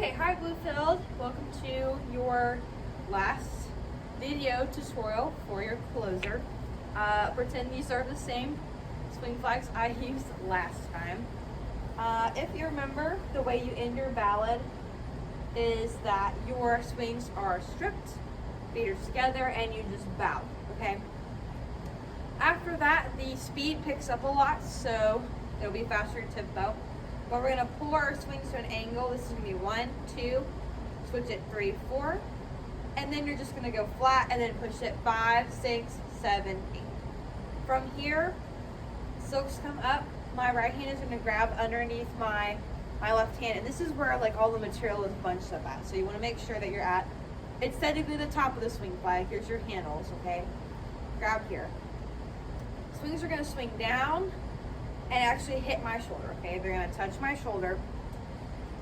Okay, hi Bluefield. Welcome to your last video tutorial for your closer. Pretend these are the same swing flags I used last time. If you remember, the way you end your ballad is that your swings are stripped, feet are together, and you just bow, okay? After that, the speed picks up a lot, so it'll be faster tempo. But we're gonna pull our swings to an angle. This is gonna be 1, 2, switch it 3, 4, and then you're just gonna go flat and then push it 5, 6, 7, 8. From here, silks come up. My right hand is gonna grab underneath my left hand, and this is where like all the material is bunched up at. So you wanna make sure that you're at aesthetically the top of the swing flag. Here's your handles, okay? Grab here. Swings are gonna swing down and actually hit my shoulder, okay? They're gonna touch my shoulder.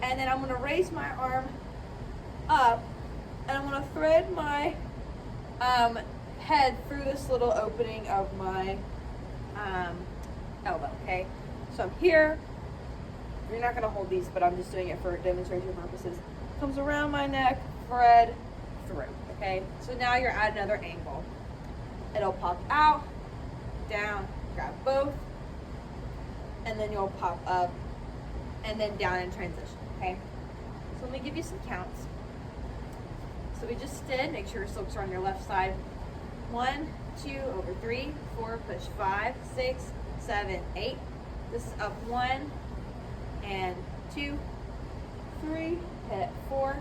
And then I'm gonna raise my arm up and I'm gonna thread my head through this little opening of my elbow, okay? So I'm here. You're not gonna hold these, but I'm just doing it for demonstration purposes. Comes around my neck, thread through, okay? So now you're at another angle. It'll pop out, down, grab both, and then you'll pop up and then down in transition, okay? So let me give you some counts. So we just did, make sure your silks are on your left side. 1, 2, over 3, 4, push 5, 6, 7, 8. This is up 1 and 2, 3, hit 4,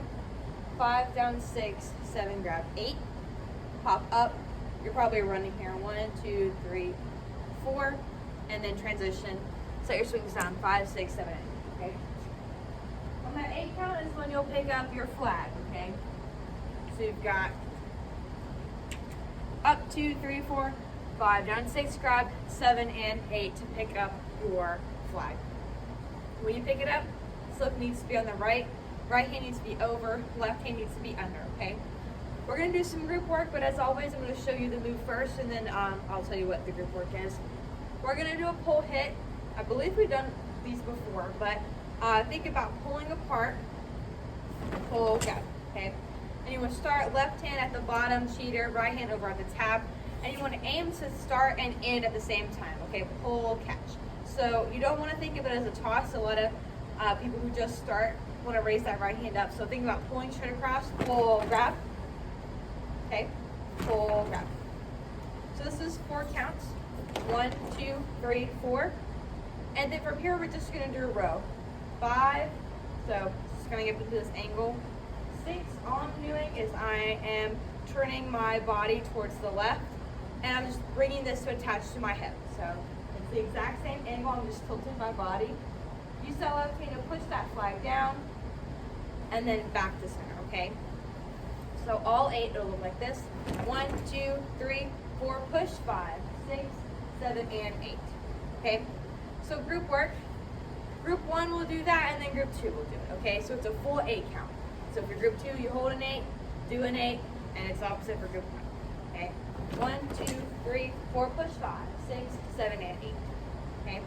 5, down 6, 7, grab 8, pop up. You're probably running here, 1, 2, 3, 4, and then transition. Set your swings down, 5, 6, 7, 8, okay? On that 8 count is when you'll pick up your flag, okay? So you've got up 2, 3, 4, 5, down 6, grab 7 and 8 to pick up your flag. When you pick it up, silk needs to be on the right hand needs to be over, left hand needs to be under, okay? We're gonna do some group work, but as always, I'm gonna show you the move first, and then I'll tell you what the group work is. We're gonna do a pull hit. I believe we've done these before, but think about pulling apart, pull, go, okay? And you want to start left hand at the bottom, cheater, right hand over at the tab, and you want to aim to start and end at the same time, okay? Pull, catch. So you don't want to think of it as a toss. A lot of people who just start want to raise that right hand up. So think about pulling straight across, pull, grab, okay? Pull, grab. So this is 4 counts. 1, 2, 3, 4. And then from here, we're just gonna do a row. 5, so just gonna get into this angle. 6, all I'm doing is I am turning my body towards the left, and I'm just bringing this to attach to my hip. So it's the exact same angle, I'm just tilting my body. Use that left hand to push that flag down, and then back to center, okay? So all 8, it'll look like this. 1, 2, 3, 4, push, 5, 6, 7, and 8, okay? So group work, group 1 will do that, and then group 2 will do it, okay? So it's a full 8 count. So for group 2, you hold an 8, do an 8, and it's opposite for group 1, okay? 1, 2, 3, 4, push 5, 6, 7, and 8, okay?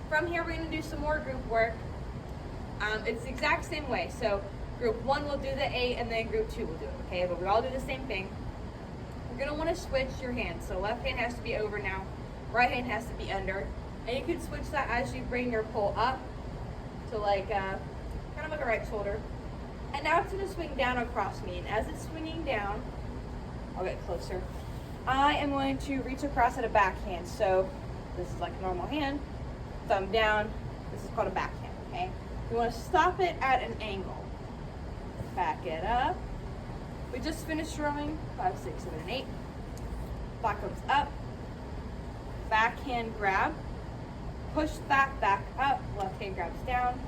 From here, we're gonna do some more group work. It's the exact same way. So group 1 will do the 8, and then group 2 will do it, okay? But we all do the same thing. You're gonna wanna switch your hands. So left hand has to be over now, right hand has to be under. And you can switch that as you bring your pull up to like, kind of like a right shoulder. And now it's gonna swing down across me. And as it's swinging down, I'll get closer. I am going to reach across at a backhand. So this is like a normal hand, thumb down. This is called a backhand, okay? You wanna stop it at an angle. Back it up. We just finished rowing, 5, 6, 7, 8. Back comes up, backhand grab. Push back, back up, left hand grabs down,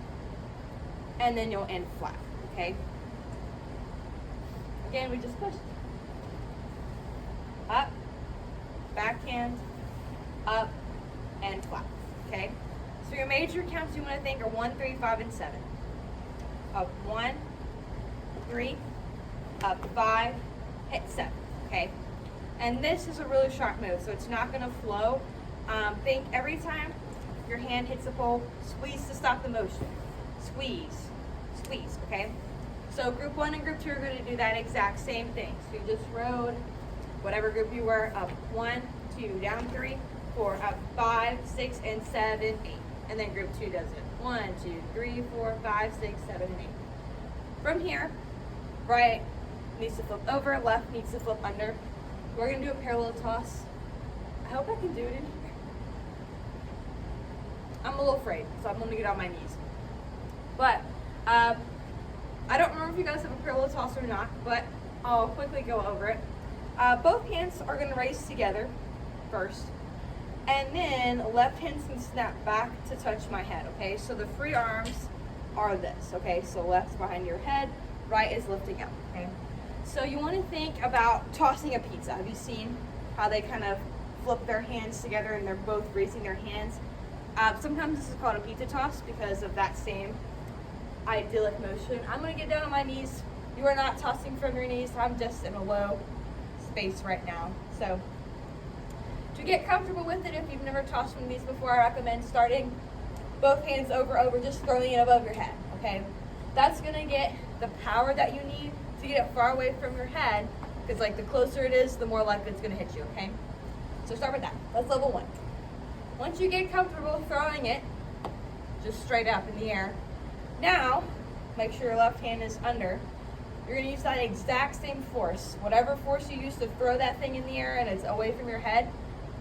and then you'll end flat, okay? Again, we just pushed. Up, backhand, up, and flat, okay? So your major counts you want to think are 1, 3, 5, and 7. Up 1, 3, up 5, hit 7, okay? And this is a really sharp move, so it's not gonna flow. Think every time your hand hits the pole, squeeze to stop the motion. Squeeze, squeeze, okay? So group 1 and group 2 are going to do that exact same thing. So you just rode whatever group you were, up 1, 2, down 3, 4, up 5, 6, and 7, 8. And then group 2 does it. 1, 2, 3, 4, 5, 6, 7, and 8. From here, right needs to flip over, left needs to flip under. We're going to do a parallel toss. I hope I can do it in here. I'm a little afraid, so I'm going to get on my knees. But I don't remember if you guys have a parallel toss or not, but I'll quickly go over it. Both hands are going to race together first, and then left hand's going to snap back to touch my head, okay? So the free arms are this, okay? So left's behind your head, right is lifting up, okay? So you want to think about tossing a pizza. Have you seen how they kind of flip their hands together and they're both raising their hands? Sometimes this is called a pizza toss because of that same idyllic motion. I'm going to get down on my knees. You are not tossing from your knees. I'm just in a low space right now. So to get comfortable with it, if you've never tossed from these before, I recommend starting both hands over, just throwing it above your head, okay? That's going to get the power that you need to get it far away from your head, because like the closer it is, the more likely it's going to hit you, okay? So start with that. That's level 1. Once you get comfortable throwing it just straight up in the air, now make sure your left hand is under. You're going to use that exact same force. Whatever force you use to throw that thing in the air and it's away from your head,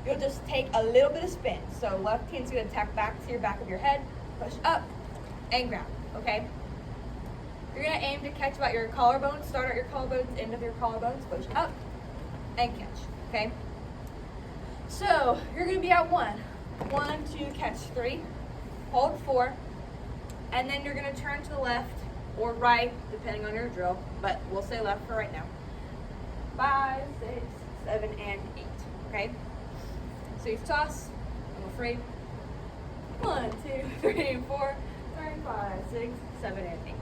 you'll just take a little bit of spin. So left hand's going to tap back to your back of your head, push up, and grab, okay? You're going to aim to catch about your collarbones, start at your collarbones, end of your collarbones, push up, and catch, okay? So you're going to be at 1. 1, 2, catch 3, hold 4, and then you're going to turn to the left or right, depending on your drill, but we'll say left for right now. 5, 6, 7, and 8, okay? So you toss, I'm afraid. 1, 2, 3, 4, 5, 6, 7, and 8.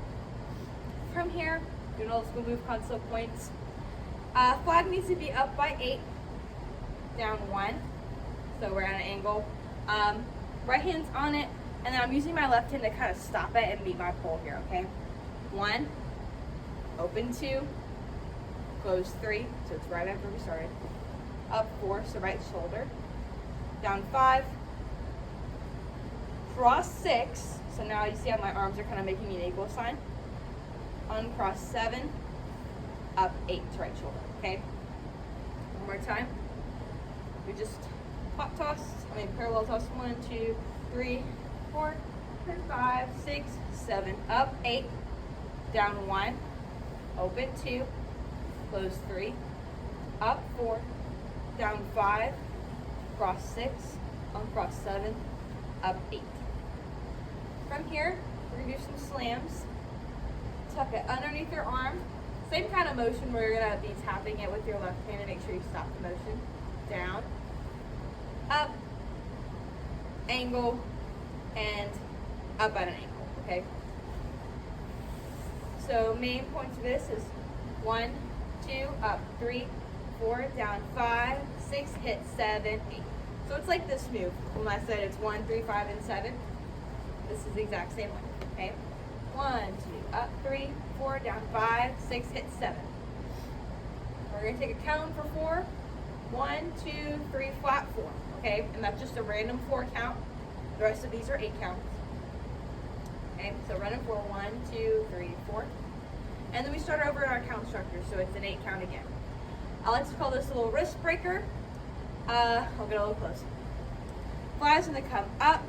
From here, doing old school move console points. Flag needs to be up by 8, down 1. So we're at an angle. Right hand's on it, and then I'm using my left hand to kind of stop it and meet my pole here, okay? 1, open 2, close 3, so it's right after we started. Up 4, so right shoulder. Down 5, cross 6, so now you see how my arms are kind of making me an equal sign. Uncross 7, up 8 to right shoulder, okay? One more time. We just parallel toss 1, 2, 3, 4, 5, 6, 7, up 8, down 1, open 2, close 3, up 4, down 5, cross 6, uncross 7, up 8. From here, we're going to do some slams. Tuck it underneath your arm. Same kind of motion where you're going to be tapping it with your left hand to make sure you stop the motion. Down, up, angle, and up at an angle, okay? So main points of this is 1, 2, up 3, 4, down 5, 6, hit 7, 8. So it's like this move. When I said it's 1, 3, 5, and 7, this is the exact same one, okay? 1, 2, up 3, 4, down 5, 6, hit 7. We're going to take a count for 4. 1, 2, 3, flat 4, okay? And that's just a random 4 count. The rest of these are 8 counts. Okay, so running 4, 1, 2, 3, 4. And then we start over in our count structure, so it's an 8 count again. I like to call this a little wrist breaker. I'll get a little closer. Flag's gonna come up,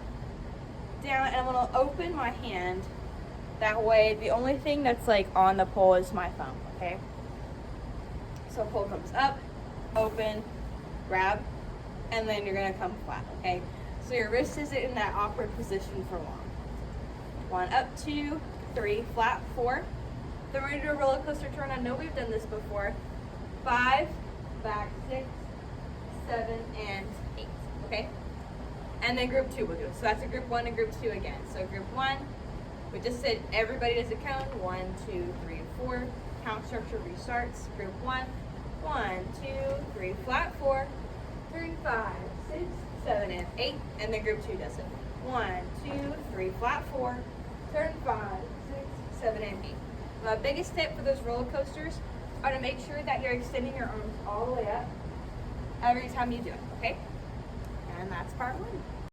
down, and I'm gonna open my hand. That way, the only thing that's like on the pole is my thumb, okay? So pole comes up, open, grab, and then you're gonna come flat, okay? So your wrist isn't in that awkward position for long. 1, up 2, 3, flat 4. Then we're gonna do a roller coaster turn. I know we've done this before. 5, back 6, 7, and 8, okay? And then group 2 we'll do. So that's a group 1 and group 2 again. So group 1, we just said everybody does a count. 1, 2, 3, 4. Count structure restarts. Group 1, 1, 2, 3, flat 4, 3, 5, 6, 7, and 8. And then group 2 does it. 1, 2, 3, flat 4, turn 5, 6, 7, and 8. The biggest tip for those roller coasters are to make sure that you're extending your arms all the way up every time you do it, okay? And that's part one.